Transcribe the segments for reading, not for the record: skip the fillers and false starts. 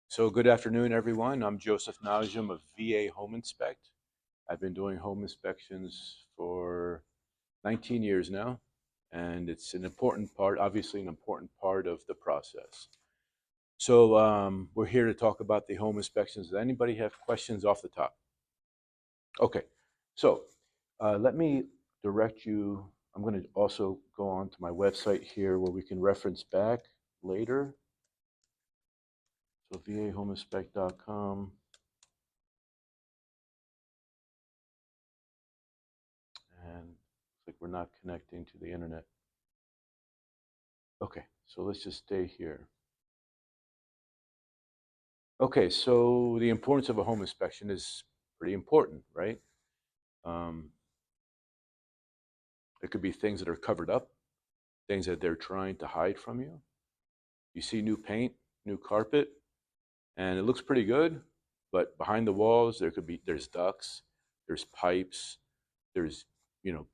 So good afternoon, everyone. I'm Joseph Najim of VA Home Inspect. I've been doing home inspections for 19 years now, and it's an important part, obviously an important part of the process. So we're here to talk about the home inspections. Does anybody have questions off the top? Okay, so let me direct you. I'm going to also go on to my website here where we can reference back later. So vahomeinspect.com. And looks like we're not connecting to the internet. Okay, so let's just stay here. Okay, so the importance of a home inspection is pretty important, right? It could be things that are covered up, things that they're trying to hide from you. You see new paint, new carpet, and it looks pretty good, but behind the walls there's ducts, there's pipes, there's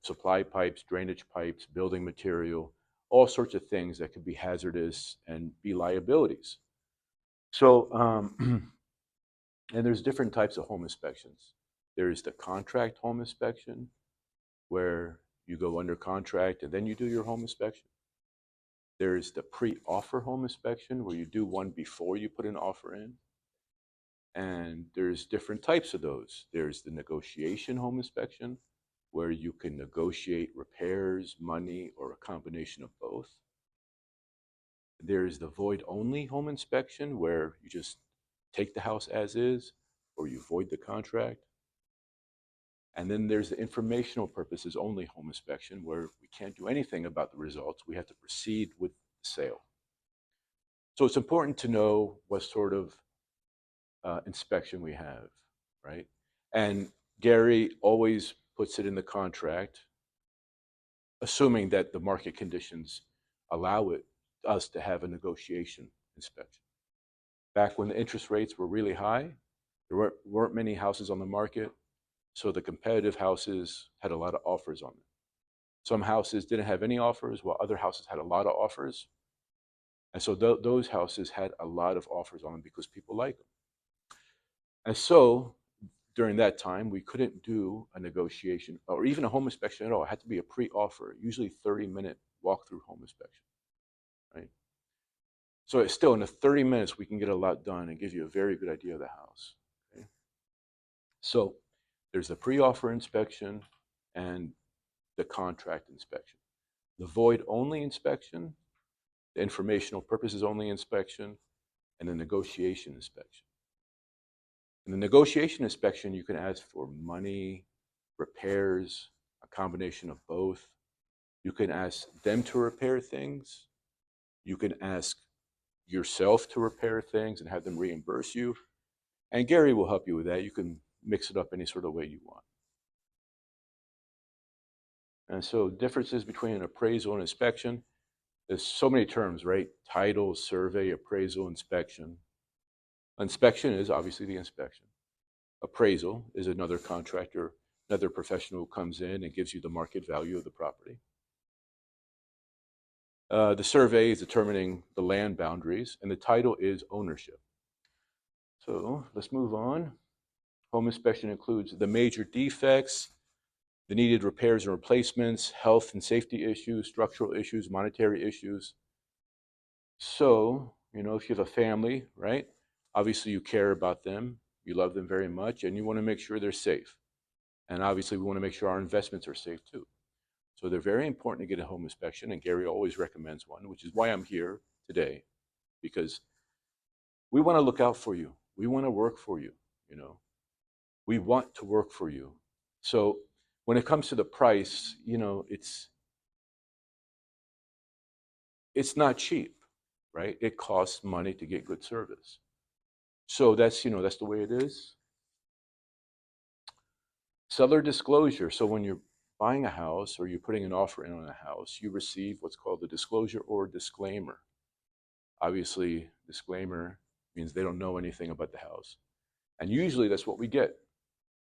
supply pipes, drainage pipes, building material, all sorts of things that could be hazardous and be liabilities. So, and there's different types of home inspections. There's the contract home inspection, where you go under contract and then you do your home inspection. There's the pre-offer home inspection, where you do one before you put an offer in. And there's different types of those. There's the negotiation home inspection, where you can negotiate repairs, money, or a combination of both. There's the void-only home inspection, where you just take the house as is, or you void the contract. And then there's the informational purposes only home inspection, where we can't do anything about the results. We have to proceed with the sale. So it's important to know what sort of inspection we have, right? And Gary always puts it in the contract, assuming that the market conditions allow us to have a negotiation inspection. Back when the interest rates were really high, there weren't many houses on the market, so the competitive houses had a lot of offers on them. Some houses didn't have any offers, while other houses had a lot of offers. And so those houses had a lot of offers on them because people liked them. And so during that time, we couldn't do a negotiation or even a home inspection at all. It had to be a pre-offer, usually 30-minute walkthrough home inspection, right? So it's still in the 30 minutes, we can get a lot done and give you a very good idea of the house. Okay? So there's the pre-offer inspection and the contract inspection. The void-only inspection, the informational purposes only inspection, and the negotiation inspection. In the negotiation inspection, you can ask for money, repairs, a combination of both. You can ask them to repair things. You can ask yourself to repair things and have them reimburse you. And Gary will help you with that. You can mix it up any sort of way you want. And so differences between an appraisal and inspection, there's so many terms, right? Title, survey, appraisal, inspection. Inspection is obviously the inspection. Appraisal is another contractor, another professional who comes in and gives you the market value of the property. The survey is determining the land boundaries, and the title is ownership. So let's move on. Home inspection includes the major defects, the needed repairs and replacements, health and safety issues, structural issues, monetary issues. So, if you have a family, right? Obviously you care about them, you love them very much, and you want to make sure they're safe. And obviously we want to make sure our investments are safe too. So they're very important to get a home inspection, and Gary always recommends one, which is why I'm here today, because we want to look out for you. We want to work for you, We want to work for you. So when it comes to the price, it's not cheap, right? It costs money to get good service. So that's the way it is. Seller disclosure. So when you're buying a house or you're putting an offer in on a house, you receive what's called the disclosure or disclaimer. Obviously, disclaimer means they don't know anything about the house. And usually that's what we get.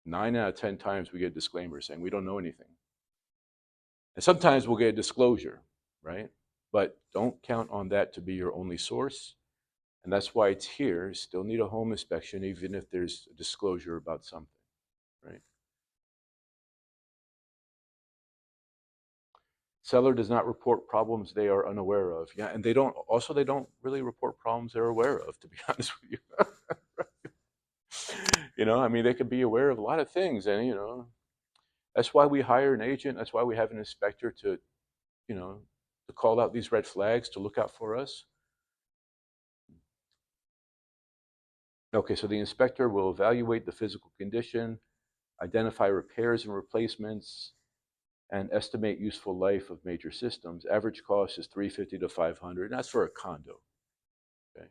9 out of 10 times we get a disclaimer saying we don't know anything. And sometimes we'll get a disclosure, right? But don't count on that to be your only source. And that's why it's here. You still need a home inspection, even if there's a disclosure about something, right? Seller does not report problems they are unaware of. Yeah, and they don't really report problems they're aware of, to be honest with you. I mean, they could be aware of a lot of things, and that's why we hire an agent. That's why we have an inspector to, you know, to call out these red flags, to look out for us. Okay, so the inspector will evaluate the physical condition, identify repairs and replacements, and estimate useful life of major systems. Average cost is $350 to $500, and that's for a condo. Okay.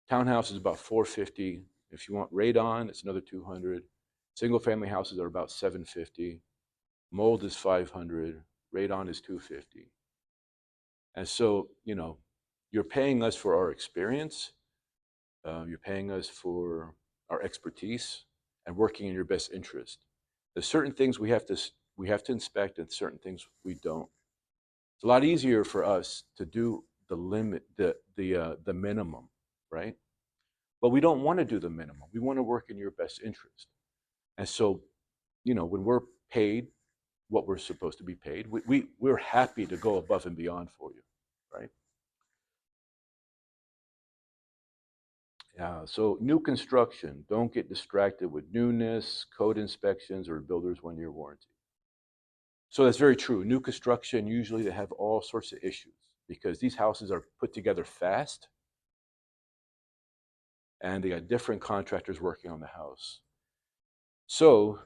Townhouse is about $450. If you want radon, it's another $200. Single family houses are about $750. Mold is $500. Radon is $250. And so, you're paying us for our experience. You're paying us for our expertise and working in your best interest. There's certain things we have to inspect, and certain things we don't. It's a lot easier for us to do the limit, the minimum, right? But we don't want to do the minimum. We want to work in your best interest. And so, when we're paid what we're supposed to be paid, we're happy to go above and beyond for you, right? Yeah, so new construction, don't get distracted with newness, code inspections, or builder's 1-year warranty. So that's very true. New construction, usually they have all sorts of issues because these houses are put together fast and they got different contractors working on the house. So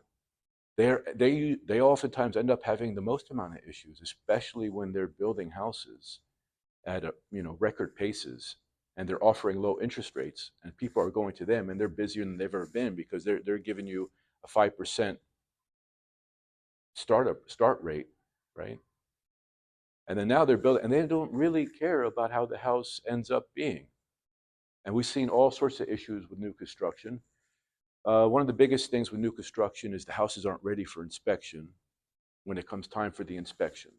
they oftentimes end up having the most amount of issues, especially when they're building houses at record paces, and they're offering low interest rates, and people are going to them, and they're busier than they've ever been because they're giving you a 5% start rate, right? And then now they're building, and they don't really care about how the house ends up being. And we've seen all sorts of issues with new construction. One of the biggest things with new construction is the houses aren't ready for inspection when it comes time for the inspection.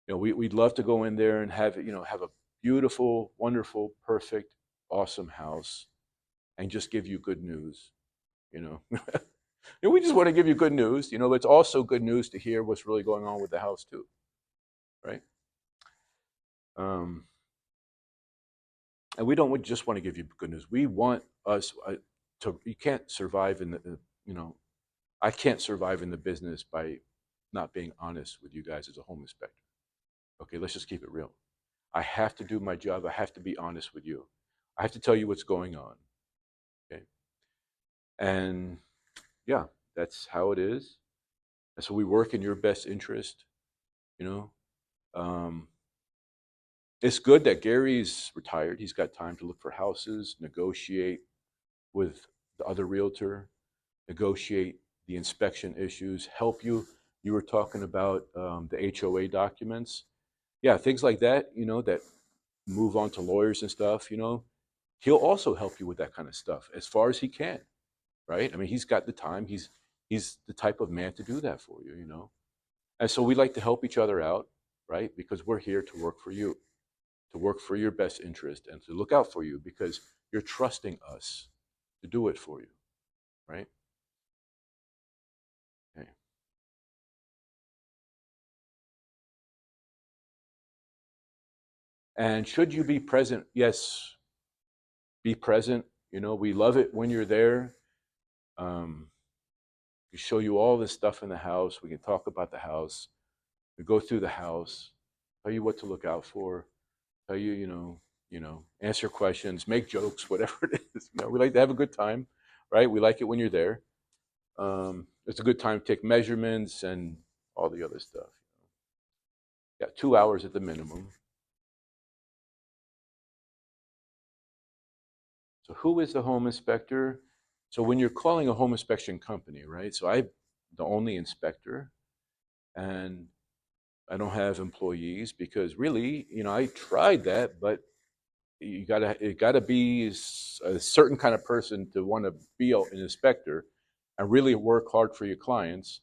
We'd love to go in there and have a beautiful, wonderful, perfect, awesome house and just give you good news. We just want to give you good news. But it's also good news to hear what's really going on with the house too, right? And we don't just want to give you good news. We want us to. You can't survive in the. I can't survive in the business by not being honest with you guys as a home inspector. Okay, let's just keep it real. I have to do my job. I have to be honest with you. I have to tell you what's going on. Okay. And yeah, that's how it is. And so we work in your best interest. It's good that Gary's retired. He's got time to look for houses, negotiate with the other realtor, negotiate the inspection issues, help you. You were talking about the HOA documents. Yeah, things like that, that move on to lawyers and stuff, he'll also help you with that kind of stuff as far as he can, right? I mean, he's got the time. He's the type of man to do that for you, And so we like to help each other out, right? Because we're here to work for you, to work for your best interest and to look out for you because you're trusting us to do it for you, right? Okay. And should you be present? Yes, be present. We love it when you're there. We show you all this stuff in the house. We can talk about the house. We go through the house, tell you what to look out for, tell you, answer questions, make jokes, whatever it is. We like to have a good time, right? We like it when you're there. It's a good time to take measurements and all the other stuff. Yeah, 2 hours at the minimum. So who is the home inspector? So when you're calling a home inspection company, right? So I'm the only inspector, and I don't have employees because really, I tried that, but it gotta be a certain kind of person to want to be an inspector and really work hard for your clients.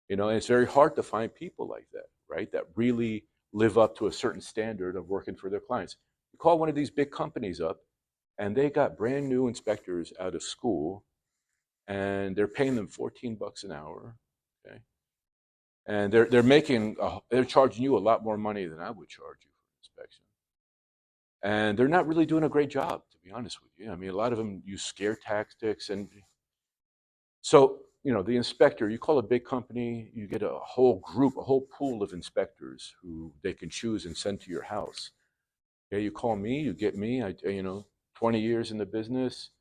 And it's very hard to find people like that, right? That really live up to a certain standard of working for their clients. You call one of these big companies up, and they got brand new inspectors out of school, and they're paying them $14 an hour. Okay, and they're charging you a lot more money than I would charge you for inspection, and they're not really doing a great job, to be honest with you. I mean, a lot of them use scare tactics, and so the inspector. You call a big company, you get a whole group, a whole pool of inspectors who they can choose and send to your house. Okay, you call me, you get me. 20 years in the business.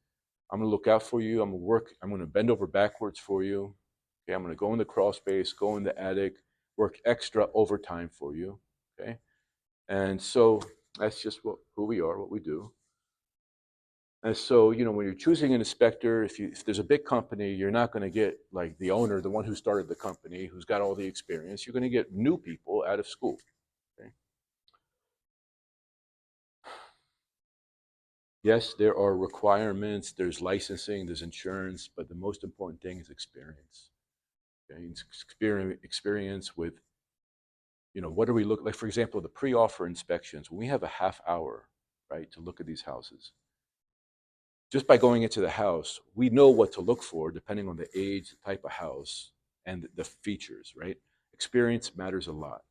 I'm gonna look out for you. I'm gonna work. I'm gonna bend over backwards for you. Okay, I'm gonna go in the crawl space, go in the attic, work extra overtime for you. Okay, and so that's just who we are, what we do. And so when you're choosing an inspector, if there's a big company, you're not going to get like the owner, the one who started the company, who's got all the experience. You're going to get new people out of school. Okay? Yes, there are requirements. There's licensing. There's insurance, but the most important thing is experience. Okay? It's experience with what do we look like? For example, the pre-offer inspections. When we have a half hour, right, to look at these houses, just by going into the house, we know what to look for depending on the age, the type of house, and the features, right? Experience matters a lot.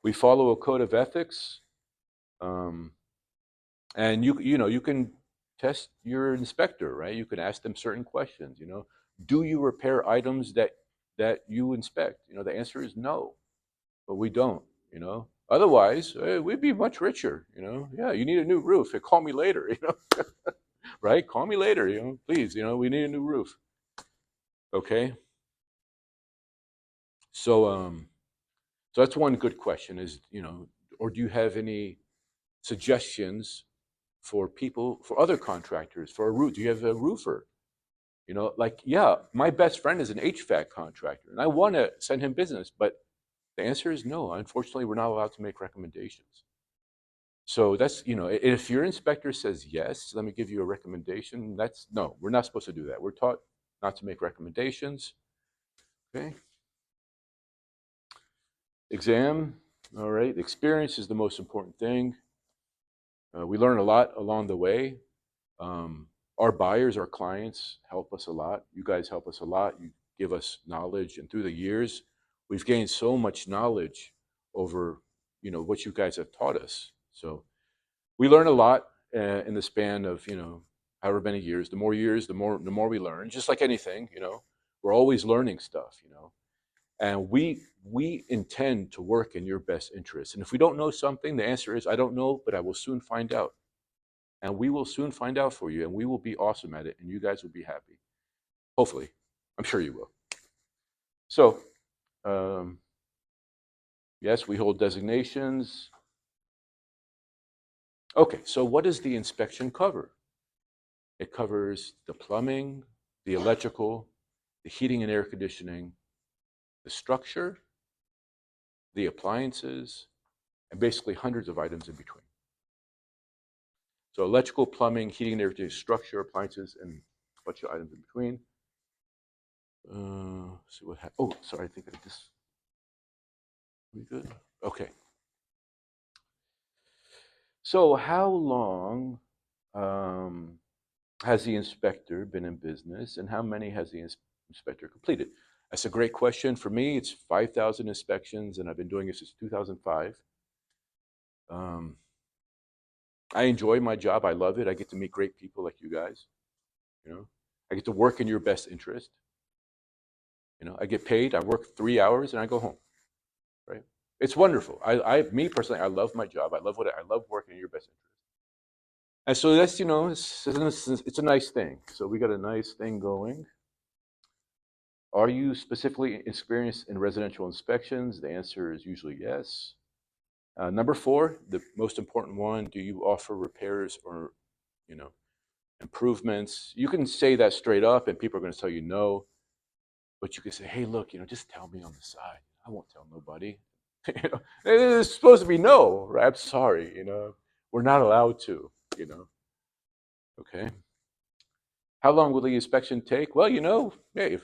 We follow a code of ethics, and you can test your inspector, right? You can ask them certain questions. Do you repair items that you inspect? The answer is no, but we don't. Otherwise, we'd be much richer. Yeah, you need a new roof. Hey, call me later. Right? Call me later. Please. We need a new roof. Okay. So that's one good question. Or do you have any suggestions for people, for other contractors, for a roof? Do you have a roofer? Yeah, my best friend is an HVAC contractor, and I want to send him business, but the answer is no. Unfortunately, we're not allowed to make recommendations. So that's, if your inspector says yes, let me give you a recommendation. No, we're not supposed to do that. We're taught not to make recommendations. Okay. Exam. All right. Experience is the most important thing. We learn a lot along the way. Our buyers, our clients help us a lot. You guys help us a lot. You give us knowledge. And through the years, we've gained so much knowledge over, what you guys have taught us. So we learn a lot in the span of, however many years. The more years, the more we learn. Just like anything, we're always learning stuff, and we intend to work in your best interest. And if we don't know something, the answer is I don't know, but I will soon find out. And we will soon find out for you, and we will be awesome at it, and you guys will be happy. Hopefully, I'm sure you will. So, yes, we hold designations. Okay, so what does the inspection cover? It covers the plumbing, the electrical, the heating and air conditioning, the structure, the appliances, and basically hundreds of items in between. So electrical, plumbing, heating and air conditioning, structure, appliances, and a bunch of items in between. See what happened. Oh, sorry, I think I just. We good? Okay. So how long has the inspector been in business, and how many has the inspector completed? That's a great question. For me, it's 5,000 inspections, and I've been doing it since 2005. I enjoy my job. I love it. I get to meet great people like you guys. I get to work in your best interest. I get paid. I work 3 hours, and I go home. Right? It's wonderful. Me personally, I love my job. I love working in your best interest. And so that's, it's a nice thing. So we got a nice thing going. Are you specifically experienced in residential inspections? The answer is usually yes. Number 4, the most important one, do you offer repairs or, improvements? You can say that straight up and people are going to tell you no, but you can say, hey, look, just tell me on the side. I won't tell nobody. It's supposed to be no, right? I'm sorry, we're not allowed to, Okay. How long will the inspection take? Well, hey,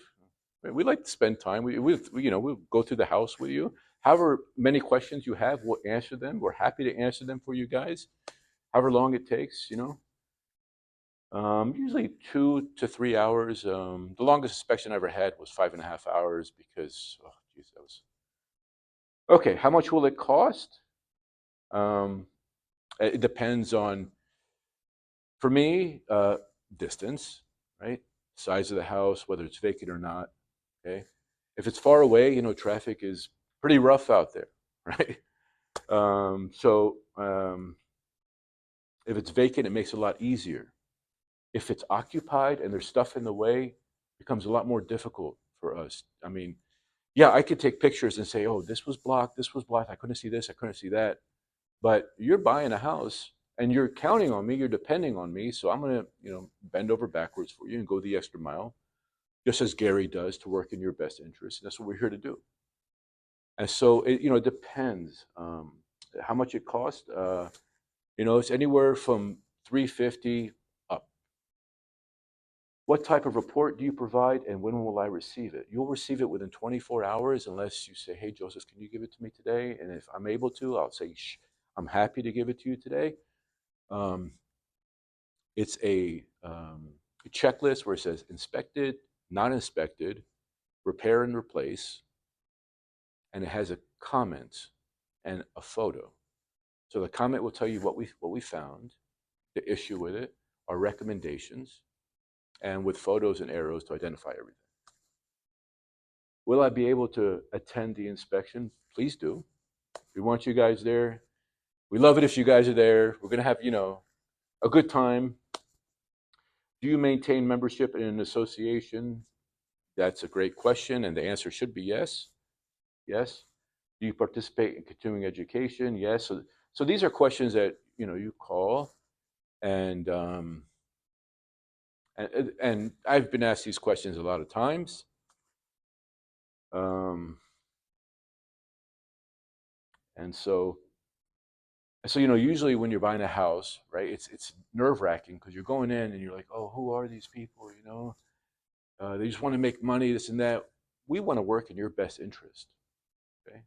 Right? We like to spend time. We'll go through the house with you. However many questions you have, we'll answer them. We're happy to answer them for you guys. However long it takes, usually 2 to 3 hours. The longest inspection I ever had was 5.5 hours because, oh, geez, that was okay. How much will it cost? Um, it depends on, for me, distance, right? Size of the house, whether it's vacant or not. Okay. If it's far away, traffic is pretty rough out there, right? So if it's vacant, it makes it a lot easier. If it's occupied and there's stuff in the way, it becomes a lot more difficult for us. I mean, yeah, I could take pictures and say, oh, this was blocked, I couldn't see this, I couldn't see that. But you're buying a house and you're counting on me, you're depending on me, so I'm gonna, bend over backwards for you and go the extra mile, just as Gary does, to work in your best interest. And that's what we're here to do. And so it depends how much it costs. It's anywhere from 350 up. What type of report do you provide, and when will I receive it? You'll receive it within 24 hours, unless you say, "Hey, Joseph, can you give it to me today?" And if I'm able to, I'll say, "I'm happy to give it to you today." Um, it's a checklist where it says inspected, not inspected, repair and replace, and it has a comment and a photo. So the comment will tell you what we found, the issue with it, our recommendations, and with photos and arrows to identify everything. Will I be able to attend the inspection? Please do. We want you guys there. We love it if you guys are there. We're gonna have, a good time. Do you maintain membership in an association? That's a great question, and the answer should be yes. Yes. Do you participate in continuing education? Yes. So these are questions that you call, and and I've been asked these questions a lot of times. Um, and so usually when you're buying a house, right, it's nerve wracking because you're going in and you're like, oh, who are these people? They just want to make money, this and that. We want to work in your best interest. Okay.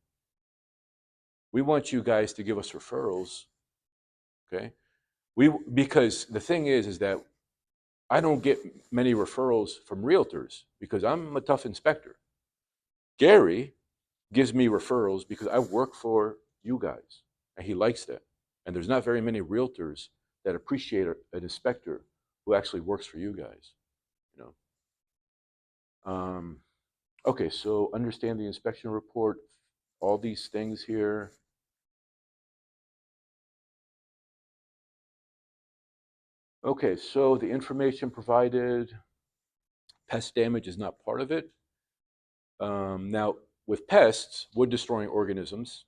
We want you guys to give us referrals. Okay. Because the thing is that I don't get many referrals from realtors because I'm a tough inspector. Gary gives me referrals because I work for you guys, and he likes that. And there's not very many realtors that appreciate an inspector who actually works for you guys. You know. Okay, so understand the inspection report, all these things here. Okay, so the information provided, pest damage is not part of it. Now, with pests, wood destroying organisms,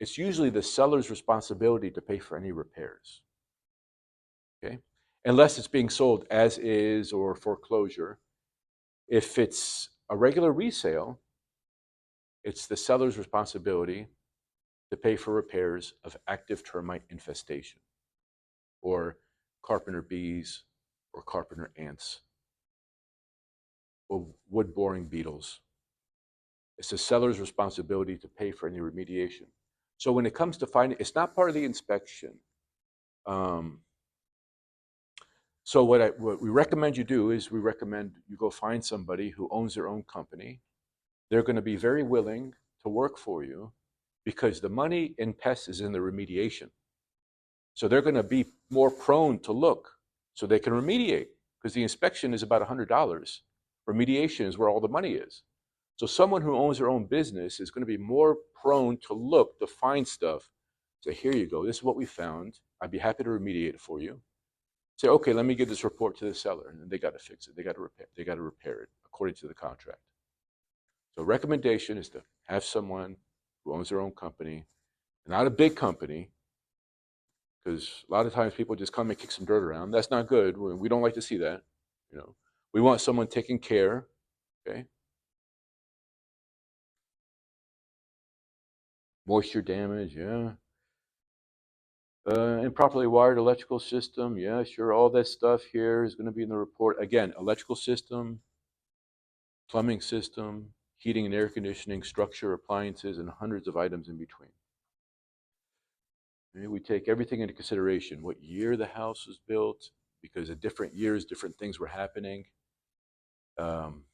it's usually the seller's responsibility to pay for any repairs. Okay, unless it's being sold as is or foreclosure. If it's a regular resale, it's the seller's responsibility to pay for repairs of active termite infestation, or carpenter bees, or carpenter ants, or wood boring beetles. It's the seller's responsibility to pay for any remediation. So when it comes to finding, it's not part of the inspection. Um, so what we recommend you do is we recommend you go find somebody who owns their own company. They're going to be very willing to work for you because the money in pests is in the remediation. So they're going to be more prone to look so they can remediate because the inspection is about $100. Remediation is where all the money is. So someone who owns their own business is going to be more prone to look to find stuff. Say, here you go. This is what we found. I'd be happy to remediate it for you. Say, okay, let me give this report to the seller, and then they got to fix it. They got to repair. They got to repair it according to the contract. So recommendation is to have someone who owns their own company, not a big company, because a lot of times people just come and kick some dirt around. That's not good. We don't like to see that. We want someone taking care. Okay. Moisture damage, yeah. Improperly wired electrical system, yeah, sure. All that stuff here is going to be in the report. Again, electrical system, plumbing system, heating and air conditioning, structure, appliances, and hundreds of items in between. Okay, we take everything into consideration, what year the house was built, because at different years, different things were happening. Um,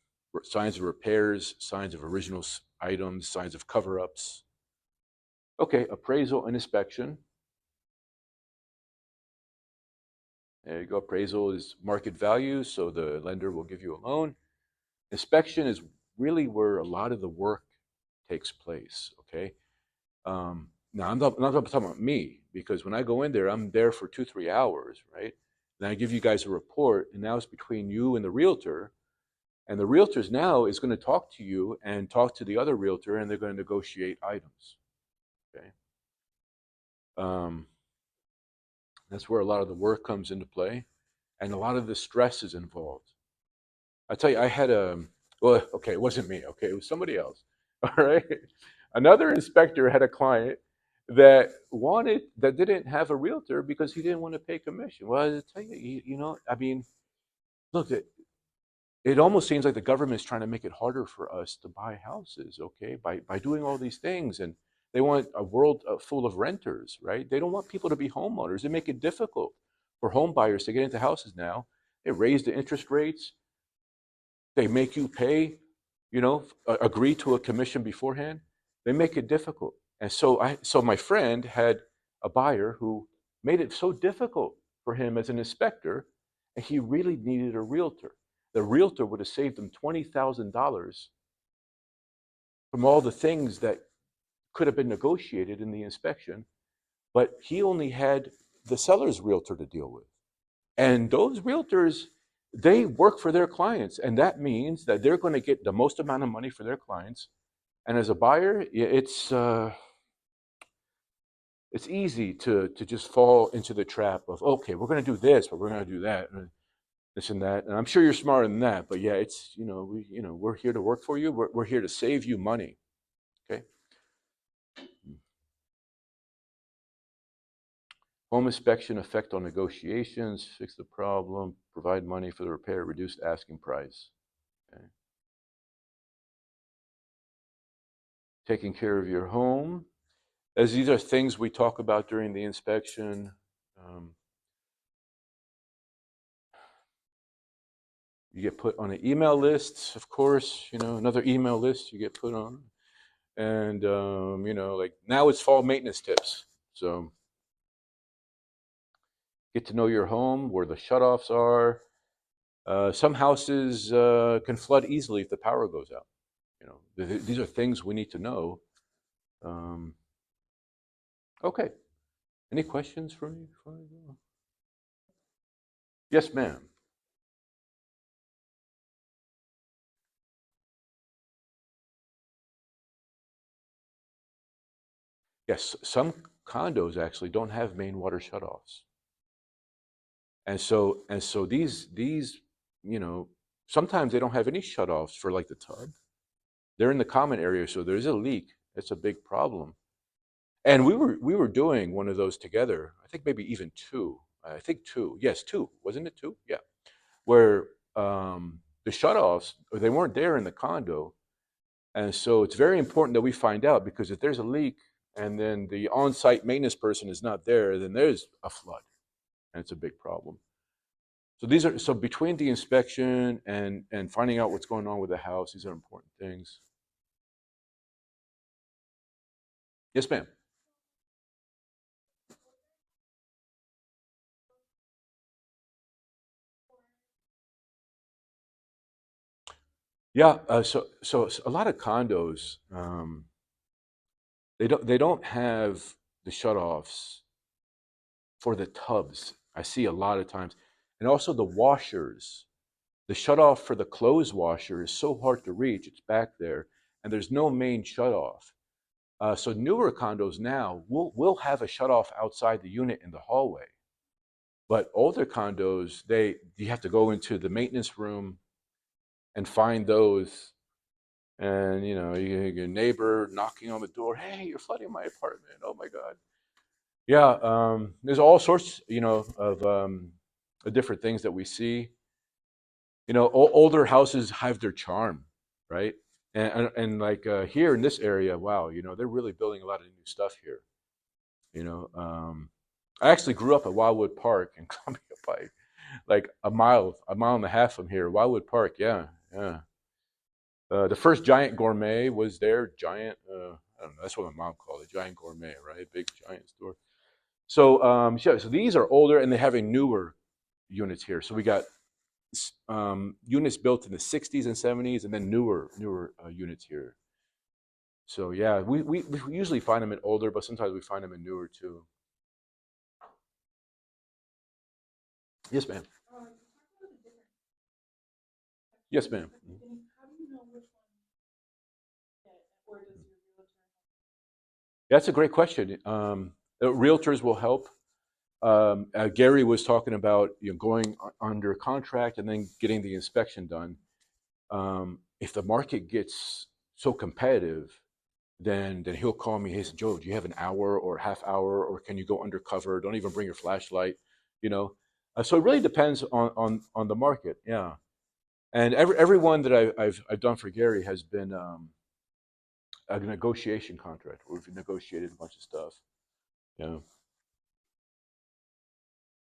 Signs of repairs, signs of original items, signs of cover-ups. Okay, appraisal and inspection. There you go. Appraisal is market value, so the lender will give you a loan. Inspection is really where a lot of the work takes place. Okay. Now I'm not talking about me, because when I go in there, I'm there for 2-3 hours, right? And I give you guys a report, and now it's between you and the realtor. And the realtors now is going to talk to you and talk to the other realtor, and they're going to negotiate items. Okay. That's where a lot of the work comes into play, and a lot of the stress is involved. I tell you, I had well, okay, it wasn't me. Okay, it was somebody else. All right. Another inspector had a client that didn't have a realtor because he didn't want to pay commission. Well, I tell you, I mean, look, it almost seems like the government is trying to make it harder for us to buy houses, okay, by doing all these things. And they want a world full of renters, right? They don't want people to be homeowners. They make it difficult for home buyers to get into houses now. They raise the interest rates. They make you pay, agree to a commission beforehand. They make it difficult. And so my friend had a buyer who made it so difficult for him as an inspector, and he really needed a realtor. The realtor would have saved him $20,000 from all the things that could have been negotiated in the inspection, but he only had the seller's realtor to deal with. And those realtors, they work for their clients, and that means that they're going to get the most amount of money for their clients. And as a buyer, it's easy to just fall into the trap of, okay, we're going to do this, but we're going to do that, and this and that. And I'm sure you're smarter than that, but yeah, it's we're here to work for you. We're here to save you money. Okay. Home inspection effect on negotiations, fix the problem, provide money for the repair, reduced asking price. Okay. Taking care of your home. As these are things we talk about during the inspection. You get put on an email list, of course, another email list you get put on. And, like now it's fall maintenance tips. So get to know your home, where the shutoffs are. Some houses can flood easily if the power goes out. These are things we need to know. Okay. Any questions for me before I go? Yes, ma'am. Yes, some condos actually don't have main water shutoffs. And so these, sometimes they don't have any shutoffs for like the tub. They're in the common area, so there's a leak. It's a big problem. And we were doing one of those together. I think maybe even two. I think two. Yes, two. Wasn't it two? Yeah. Where the shutoffs, they weren't there in the condo. And so it's very important that we find out, because if there's a leak and then the on-site maintenance person is not there, then there's a flood, and it's a big problem. So between the inspection and finding out what's going on with the house, these are important things. Yes, ma'am. Yeah. So a lot of condos, they don't have the shutoffs for the tubs. I see a lot of times, and also the washers. The shutoff for the clothes washer is so hard to reach. It's back there, and there's no main shutoff. So newer condos now will have a shutoff outside the unit in the hallway. But older condos, you have to go into the maintenance room and find those. And your neighbor knocking on the door, hey, you're flooding my apartment. Oh my God. Yeah, there's all sorts, of different things that we see. Older houses have their charm. right? And like here in this area, wow, they're really building a lot of new stuff here. I actually grew up at Wildwood Park in Columbia Pike, like a mile and a half from here. Wildwood Park, yeah, yeah. The first Giant Gourmet was there. Giant, I don't know. That's what my mom called it, Giant Gourmet, right? Big giant store. So these are older, and they have a newer units here. So we got units built in the '60s and '70s, and then newer units here. So yeah, we usually find them in older, but sometimes we find them in newer too. Yes, ma'am. Yes, ma'am. That's a great question. Realtors will help. Gary was talking about going under contract and then getting the inspection done. If the market gets so competitive, then he'll call me. He says, "Joe, do you have an hour or a half hour, or can you go undercover? Don't even bring your flashlight." You know, so it really depends on the market. Yeah, and everyone that I've done for Gary has been a negotiation contract. Where we've negotiated a bunch of stuff. Yeah.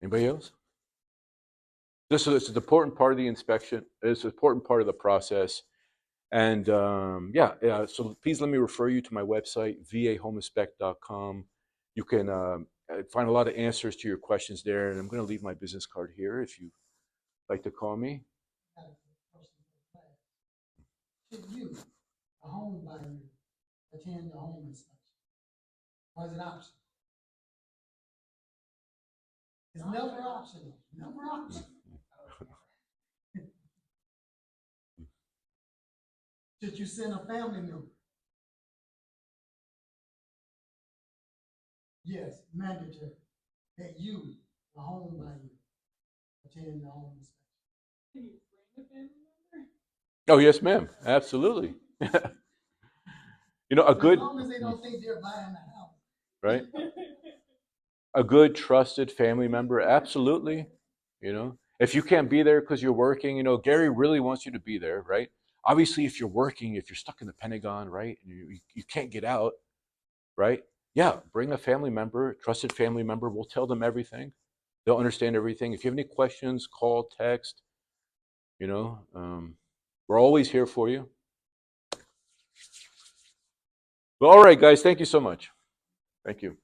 Anybody else? This is an important part of the inspection. It's an important part of the process. And yeah, so please let me refer you to my website, vahomeinspect.com. You can find a lot of answers to your questions there. And I'm going to leave my business card here if you'd like to call me. Should you, a home buyer, attend the home inspection? Or is it optional? It's never optional. Never optional. Should you send a family member? Yes, mandatory. That you, the home buyer, attend the home inspection. Oh, yes, ma'am. Absolutely. A good, as long as they don't think they're buying a house. Right? A good trusted family member. Absolutely. If you can't be there because you're working, Gary really wants you to be there, right? Obviously, if you're working, if you're stuck in the Pentagon, right, and you can't get out, right? Yeah, bring a family member, trusted family member. We'll tell them everything. They'll understand everything. If you have any questions, call, text. You know, um, we're always here for you. Well, all right, guys. Thank you so much. Thank you.